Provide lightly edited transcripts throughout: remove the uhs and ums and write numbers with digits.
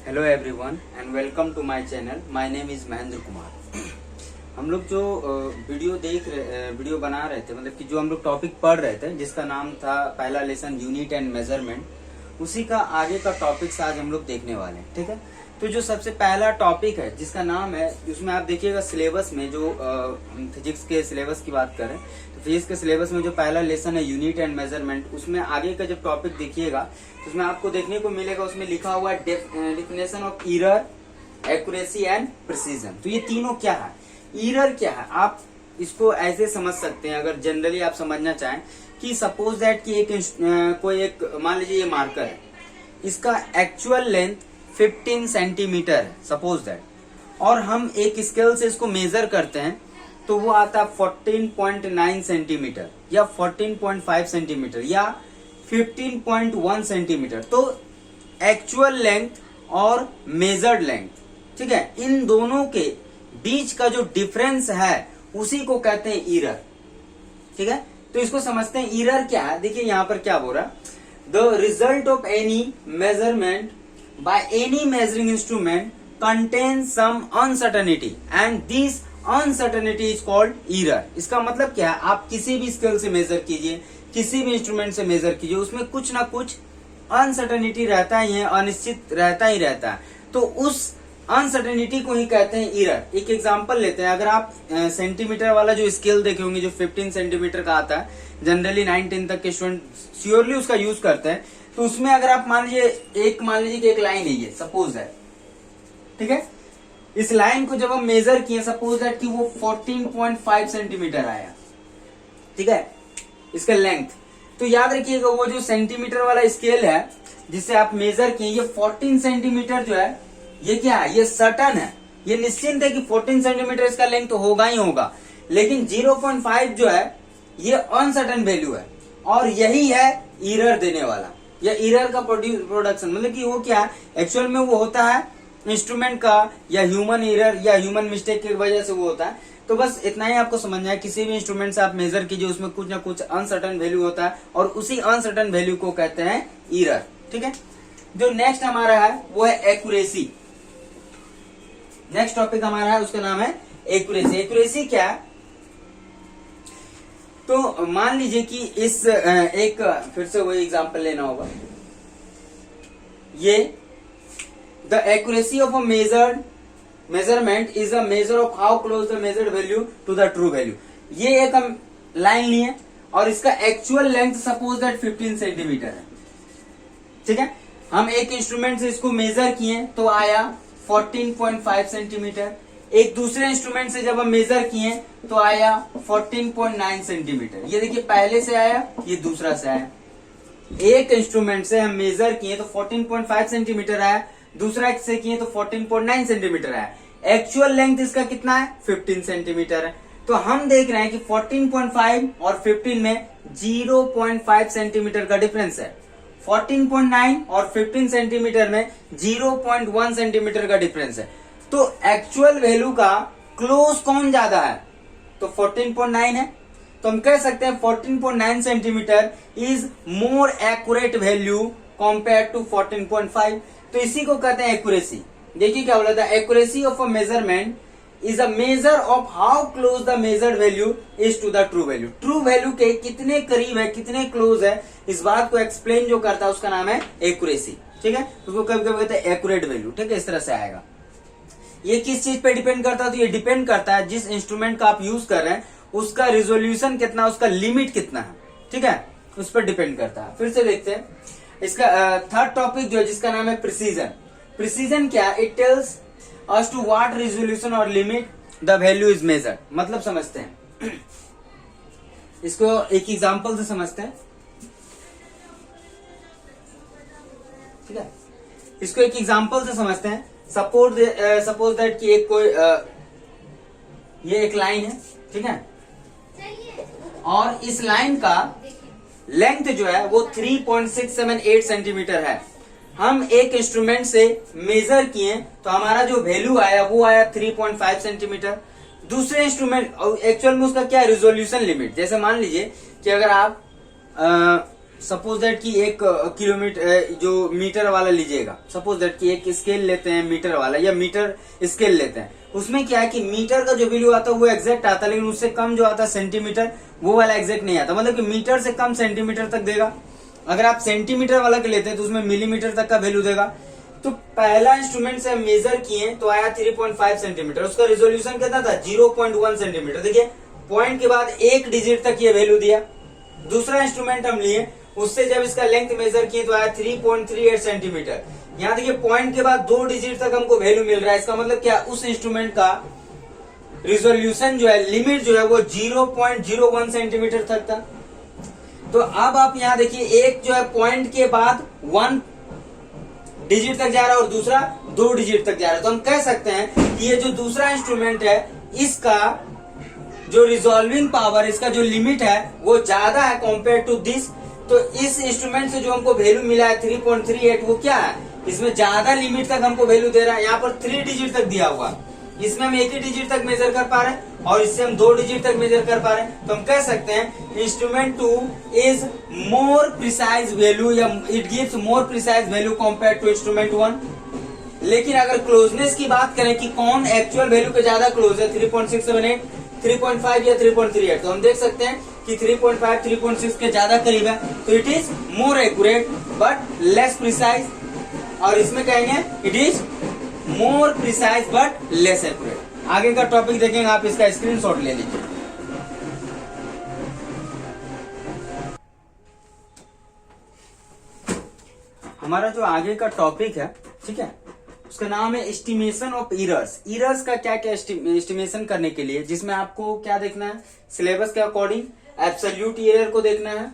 Hello everyone and welcome to my channel. My name is Mahendra Kumar. हम लोग जो video बना रहे थे, मतलब कि जो हम लोग टॉपिक पढ़ रहे थे जिसका नाम था पहला लेसन यूनिट एंड मेजरमेंट, उसी का आगे का टॉपिक्स आज हम लोग देखने वाले हैं। ठीक है, तो जो सबसे पहला टॉपिक है जिसका नाम है, उसमें आप देखिएगा सिलेबस में जो फिजिक्स के सिलेबस की बात करें तो फिजिक्स के सिलेबस में जो पहला लेसन है यूनिट एंड मेजरमेंट, उसमें आगे का जब टॉपिक देखिएगा तो उसमें आपको देखने को मिलेगा, उसमें लिखा हुआ है definition of error, accuracy and precision. तो ये तीनों क्या है, एरर क्या है, आप इसको ऐसे समझ सकते हैं अगर जनरली आप समझना चाहें कि सपोज दैट कि कोई एक मान लीजिए ये मार्कर है, इसका एक्चुअल लेंथ 15 सेंटीमीटर है सपोज दैट, और हम एक स्केल से इसको मेजर करते हैं तो वो आता है 14.9 सेंटीमीटर या 14.5 सेंटीमीटर या 15.1 सेंटीमीटर। तो एक्चुअल लेंथ और मेजर्ड लेंथ, ठीक है, इन दोनों के बीच का जो डिफरेंस है उसी को कहते हैं एरर। ठीक है, तो इसको समझते हैं एरर क्या है। देखिए यहां पर क्या बोल रहा है, the result of any measurement by any measuring instrument contains some uncertainty and this uncertainty is called error। इसका मतलब क्या है, आप किसी भी स्केल से मेजर कीजिए, किसी भी इंस्ट्रूमेंट से मेजर कीजिए, उसमें कुछ ना कुछ अनसर्टेनिटी रहता ही है, अनिश्चित रहता ही रहता है। तो उस अनसर्टेनिटी को ही कहते हैं एरर। एक एग्जांपल लेते हैं, अगर आप सेंटीमीटर वाला जो स्केल देखे होंगे जो 15 सेंटीमीटर का आता है, जनरली 9-10 तक के स्टूडेंट श्योरली उसका यूज करते हैं। तो उसमें अगर आप मान लीजिए कि एक लाइन है ये सपोज दैट, ठीक है, इस लाइन को जब हम मेजर किए सपोज दैट कि वो 14.5 सेंटीमीटर आया, ठीक है, इसका लेंथ। तो याद रखिएगा वो जो सेंटीमीटर वाला स्केल है जिसे आप मेजर किए, ये 14 सेंटीमीटर जो है ये क्या है, ये सर्टन है, ये निश्चिंत है कि 14 सेंटीमीटर इसका लेंथ तो होगा ही होगा। लेकिन 0.5 जो है ये अनसर्टन वैल्यू है और यही है एरर देने वाला या एरर का प्रोडक्शन। मतलब कि वो क्या है, एक्चुअल में वो होता है इंस्ट्रूमेंट का या ह्यूमन एरर या ह्यूमन मिस्टेक की वजह से वो होता है। तो बस इतना ही आपको समझना है, किसी भी इंस्ट्रूमेंट से आप मेजर कीजिए उसमें कुछ ना कुछ अनसर्टन वैल्यू होता है और उसी अनसर्टन वैल्यू को कहते हैं एरर। ठीक है, जो नेक्स्ट हमारा है वो है एक्यूरेसी। नेक्स्ट टॉपिक हमारा है उसका नाम है एक्यूरेसी। एक्यूरेसी क्या है, तो मान लीजिए कि इस एक फिर से वही एग्जांपल लेना होगा, ये the accuracy of a measurement is a measure of how close the measured value to the true value. ये एक हम लाइन लिए और इसका actual length suppose that 15 centimetre है। ठीक है, हम एक इंस्ट्रूमेंट से इसको मेजर किए तो आया 14.5 सेंटीमीटर। एक दूसरे इंस्ट्रूमेंट से जब हम मेजर किए तो आया 14.9 सेंटीमीटर। ये देखिए पहले से आया, ये दूसरा से आया। एक इंस्ट्रूमेंट से हम मेजर किए तो 14.5 सेंटीमीटर आया, दूसरा से किए तो 14.9 सेंटीमीटर आया। एक्चुअल लेंथ इसका कितना है, 15 सेंटीमीटर है। तो हम देख रहे हैं कि 14.5 और 15 में 0.5 सेंटीमीटर का डिफरेंस है। 14.9 और 15 सेंटीमीटर में 0.1 सेंटीमीटर का डिफरेंस है। तो एक्चुअल वैल्यू का क्लोज कौन ज्यादा है, तो 14.9 है। तो हम कह सकते हैं 14.9 centimetre is more accurate value compare to 14.5। तो इसी को कहते हैं एक्यूरेसी। देखिए क्या बोला था, accuracy of a measurement is a measure of how close the measured value is to the true value. True value के कितने करीब है, कितने क्लोज है, इस बात को एक्सप्लेन जो करता है उसका नाम है एक्यूरेसी। ठीक है, उसको कभी कभी कहते हैं एक्यूरेट वैल्यू। ठीक है, इस तरह से आएगा। ये किस चीज पे डिपेंड करता है, तो ये डिपेंड करता है जिस इंस्ट्रूमेंट का आप यूज कर रहे हैं उसका रिजोल्यूशन कितना, उसका लिमिट कितना है। ठीक है, उस पर डिपेंड करता है। फिर से देखते हैं इसका थर्ड टॉपिक जो है जिसका नाम है प्रिसीजन। प्रिसीजन क्या, it tells us to what resolution और limit the value is measured. मतलब समझते हैं इसको एक एग्जांपल से समझते हैं। ठीक है, इसको एक एग्जांपल से समझते हैं। सपोज दैट कि एक कोई ये एक लाइन है, ठीक है, और इस लाइन का लेंथ जो है वो 3.678 सेंटीमीटर है। हम एक इंस्ट्रूमेंट से मेजर किए तो हमारा जो वैल्यू आया वो आया 3.5 सेंटीमीटर। दूसरे इंस्ट्रूमेंट एक्चुअल में उसका क्या है, रिजोल्यूशन लिमिट। जैसे मान लीजिए कि अगर आप सपोज दैट कि एक किलोमीटर जो मीटर वाला लीजिएगा, सपोज दैट कि एक स्केल लेते हैं मीटर वाला या मीटर स्केल लेते हैं, उसमें क्या है कि मीटर का जो वैल्यू आता है वो एग्जैक्ट आता है, लेकिन उससे कम जो आता है सेंटीमीटर वो वाला एग्जैक्ट नहीं आता, मतलब कि मीटर से कम सेंटीमीटर तक देगा। अगर आप सेंटीमीटर वाला के लेते हैं तो उसमें मिलीमीटर तक का वैल्यू देगा। तो पहला इंस्ट्रूमेंट से मेजर किए तो आया 3.5 सेंटीमीटर, उसका रिजोल्यूशन कितना था 0.1 सेंटीमीटर। देखिए पॉइंट के बाद एक डिजिट तक ये वैल्यू दिया। दूसरा इंस्ट्रूमेंट हम लिए, उससे जब इसका लेंथ मेजर किए तो आया 3.38 सेंटीमीटर। यहाँ देखिए पॉइंट के बाद 2 डिजिट तक हमको वैल्यू मिल रहा है, इसका मतलब क्या, उस इंस्ट्रूमेंट का रिजोल्यूशन जो है, लिमिट जो है वो 0.01 सेंटीमीटर तक था। तो अब आप यहाँ देखिए एक जो है पॉइंट के बाद 1 डिजिट तक जा रहा है और दूसरा 2 डिजिट तक जा रहा है। तो हम कह सकते हैं कि ये जो दूसरा इंस्ट्रूमेंट है इसका जो रिजॉल्विंग पावर, इसका जो लिमिट है वो ज्यादा है कंपेयर टू दिस। तो इस इंस्ट्रूमेंट से जो हमको वैल्यू मिला है 3.38, वो क्या है, इसमें ज्यादा लिमिट तक हमको वैल्यू दे रहा है। यहाँ पर 3 डिजिट तक दिया हुआ, इसमें हम 1 ही डिजिट तक मेजर कर पा रहे हैं और इससे हम 2 डिजिट तक मेजर कर पा रहे हैं। तो हम कह सकते हैं instrument 2 is more precise value या it gives more precise value compare to instrument 1। लेकिन अगर क्लोजनेस की बात करें कि कौन एक्चुअल वैल्यू के ज्यादा क्लोज है, 3.678, 3.5 या 3.38, तो हम देख सकते हैं कि 3.5 3.6 के ज्यादा करीब है। तो it is more accurate but less precise, और इसमें कहेंगे it is more precise but less accurate. आगे का टॉपिक देखेंगे, आप इसका स्क्रीनशॉट ले लीजिए। हमारा जो आगे का टॉपिक है, ठीक है, उसका नाम है एस्टिमेशन ऑफ एरर्स। एरर्स का क्या क्या एस्टिमेशन करने के लिए, जिसमें आपको क्या देखना है, सिलेबस के अकॉर्डिंग एब्सोल्यूट एरर को देखना है,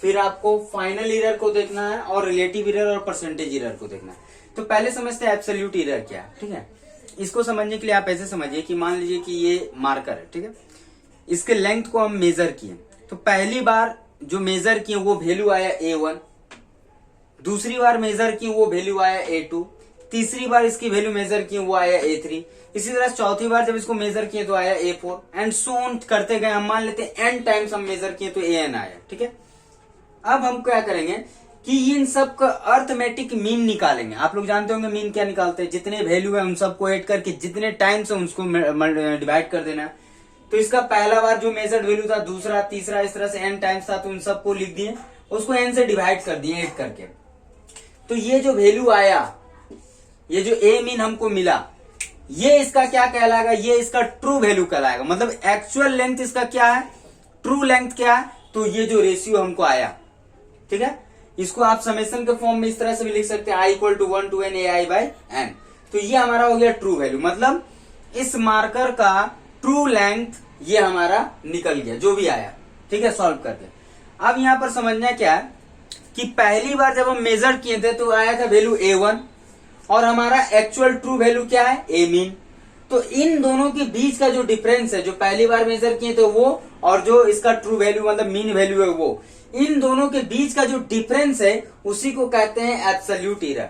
फिर आपको फाइनल एरर को देखना है और रिलेटिव एरर और परसेंटेज एरर को देखना है। तो पहले समझते हैं एब्सोल्यूट एरर क्या है, ठीक है। इसको समझने के लिए आप ऐसे समझिए कि मान लीजिए कि ये मार्कर है, ठीक है, इसके लेंथ को हम मेजर किए, तो पहली बार जो मेजर किए वो वैल्यू आया A1, दूसरी बार मेजर की वो वैल्यू आया A2, तीसरी बार इसकी वैल्यू मेजर की वो आया A3, इसी तरह चौथी बार जब इसको मेजर किए तो आया A4 एंड सो ऑन करते गए। हम मान लेते हैं n टाइम्स हम मेजर किए तो AN आया, ठीक है। अब हम क्या करेंगे कि इन सब का अर्थमेटिक मीन निकालेंगे। आप लोग जानते होंगे मीन क्या निकालते हैं, जितने वैल्यू है उन सबको ऐड करके जितने टाइम्स है उसको डिवाइड कर देना है। तो इसका पहला बार जो मेजर्ड वैल्यू था, दूसरा, तीसरा, इस तरह से n टाइम्स था, तो उन सबको लिख दिए, उसको n से डिवाइड कर दिए ऐड करके। तो ये जो वैल्यू आया, ये जो A मीन हमको मिला, ये इसका क्या कहलाएगा, ये इसका ट्रू वैल्यू कहलाएगा। मतलब एक्चुअल लेंथ इसका क्या है, ट्रू लेंथ क्या है, तो ये जो रेशियो हमको आया, ठीक है, इसको आप समेशन के फॉर्म में इस तरह से भी लिख सकते हैं, I = 1 to n AI/n। तो ये हमारा हो गया ट्रू वैल्यू, मतलब इस मार्कर का ट्रू लेंथ ये हमारा निकल गया जो भी आया, ठीक है, सॉल्व करके। अब यहां पर समझना क्या है कि पहली बार जब हम मेजर किए थे तो आया था वैल्यू A1 और हमारा एक्चुअल ट्रू वैल्यू क्या है, A मीन। तो इन दोनों के बीच का जो डिफरेंस है, जो पहली बार मेजर किए थे वो और जो इसका ट्रू वैल्यू मतलब मीन वैल्यू है वो, इन दोनों के बीच का जो डिफरेंस है उसी को कहते हैं absolute error.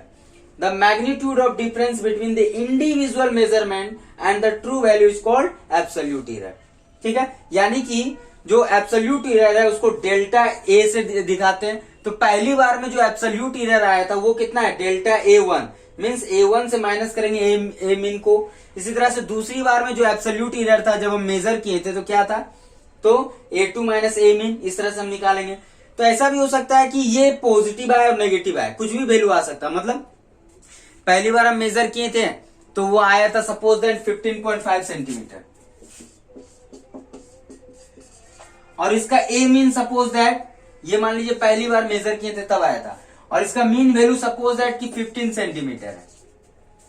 The magnitude of difference between the individual measurement and the true value is called absolute error, ठीक है। यानी कि जो एब्सोल्यूट एरर है उसको डेल्टा A से दिखाते हैं। तो पहली बार में जो एब्सोल्यूट एरर आया था वो कितना है, डेल्टा A1, मीन्स A1 से माइनस करेंगे A मीन को। इसी तरह से दूसरी बार में जो एब्सोल्यूट एरर था जब हम मेजर किए थे तो क्या था, तो A2 माइनस A मीन, इस तरह से हम निकालेंगे। तो ऐसा भी हो सकता है कि ये पॉजिटिव आए और नेगेटिव आए, कुछ भी वैल्यू आ सकता है। मतलब पहली बार हम मेजर किए थे तो वो आया था सपोज दैट 15.5 सेंटीमीटर और इसका A मीन सपोज दैट, ये मान लीजिए पहली बार मेजर किए थे तब आया था, और इसका मीन वैल्यू सपोज दैट कि 15 सेंटीमीटर है,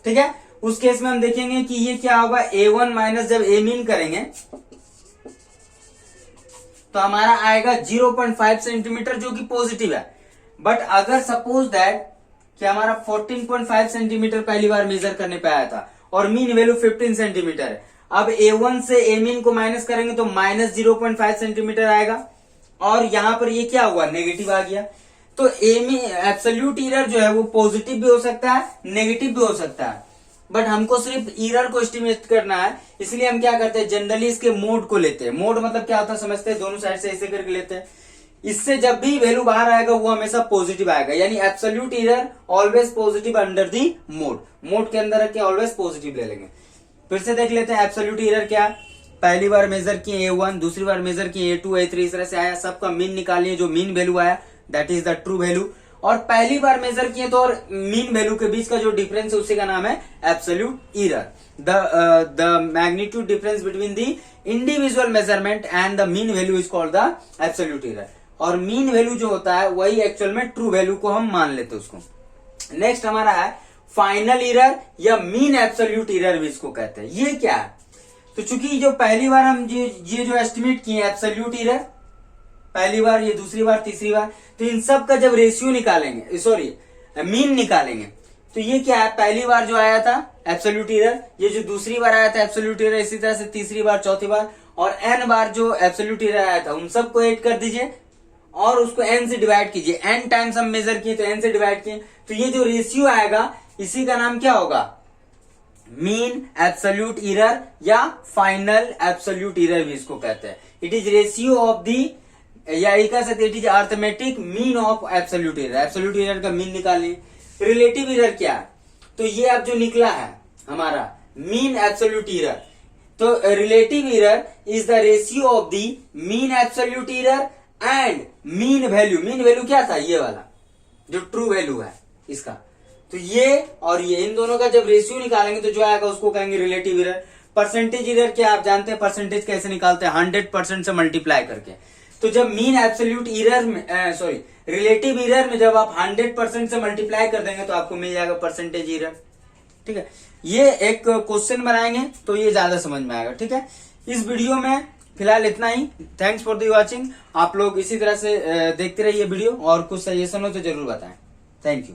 ठीक है। उस केस में हम देखेंगे कि ये क्या होगा, A1 माइनस जब A मीन करेंगे तो हमारा आएगा 0.5 सेंटीमीटर जो कि पॉजिटिव है। बट अगर सपोज दैट कि हमारा 14.5 सेंटीमीटर पहली बार मेजर करने पे आया था और मीन वैल्यू 15 सेंटीमीटर है, अब A1 से A मीन को माइनस करेंगे तो माइनस 0.5 सेंटीमीटर आएगा और यहां पर ये क्या हुआ, नेगेटिव आ गया। तो एब्सोल्यूट एरर जो है वो पॉजिटिव भी हो सकता है, नेगेटिव भी हो सकता है, बट हमको सिर्फ एरर को एस्टिमेट करना है, इसलिए हम क्या करते हैं, जनरली इसके मोड को लेते हैं। मोड मतलब क्या होता है समझते हैं, दोनों साइड से ऐसे करके लेते हैं इससे जब भी वैल्यू बाहर आएगा वो हमेशा पॉजिटिव आएगा, यानी absolute error always positive under the mode, mode के अंदर रख के ऑलवेज पॉजिटिव ले लेंगे। फिर से देख लेते हैं एब्सोल्यूट एरर क्या है। पहली बार मेजर किए A1, दूसरी बार मेजर किए A2, A3, इस तरह से आया, सबका मीन निकालिए, जो मीन वैल्यू आया that is the true value. और पहली बार मेजर किए तो और मीन वैल्यू के बीच का जो डिफरेंस है उसी का नाम है absolute error. The magnitude difference between the individual measurement and the mean value is called the absolute error. और मीन वैल्यू जो होता है वही एक्चुअल में ट्रू वैल्यू को हम मान लेते हैं उसको। नेक्स्ट हमारा है फाइनल एरर या मीन एब्सोल्यूट एरर भी इसको कहते हैं। ये क्या है? तो चूंकि जो पहली बार हम ये जो एस्टिमेट किए एब्सोल्यूट एरर, पहली बार, ये दूसरी बार, तीसरी बार, तो इन सब का जब रेशियो निकालेंगे, सॉरी मीन निकालेंगे, तो ये क्या है? पहली बार जो आया था एब्सोल्यूट एरर, ये जो दूसरी बार आया था एब्सोल्यूट एरर, इसी तरह से तीसरी बार, चौथी बार और n बार जो एब्सोल्यूट एरर आया था उन सबको ऐड कर दीजिए और उसको n से डिवाइड कीजिए। n टाइम्स हम मेजर किए तो n से डिवाइड किए, तो ये जो रेशियो आएगा इसी का नाम क्या होगा? मीन एब्सोल्यूट एरर या फाइनल एब्सोल्यूट एरर भी इसको कहते हैं। It is ratio of the, या एक कह सकते it is arithmetic mean of absolute error. Absolute error का मीन निकालिए। रिलेटिव एरर क्या है? तो ये अब जो निकला है हमारा मीन एब्सोल्यूट एरर, तो relative error is the ratio of the mean absolute error and mean value. Mean value क्या था? ये वाला जो ट्रू वैल्यू है इसका, तो ये और ये इन दोनों का जब रेशियो निकालेंगे तो जो आएगा उसको कहेंगे रिलेटिव एरर। परसेंटेज एरर क्या आप जानते हैं? परसेंटेज कैसे निकालते हैं? 100% से मल्टीप्लाई करके। तो जब मीन एब्सोल्यूट एरर में, सॉरी रिलेटिव एरर में जब आप 100% से मल्टीप्लाई कर देंगे तो आपको मिल जाएगा परसेंटेज एरर। ठीक है, ये एक क्वेश्चन बनाएंगे तो ये ज्यादा समझ में आएगा। ठीक है, इस वीडियो में फिलहाल इतना ही। Thanks for the watching. आप लोग इसी तरह से देखते रहिए वीडियो, और कुछ सजेशन हो तो जरूर बताएं। Thank you.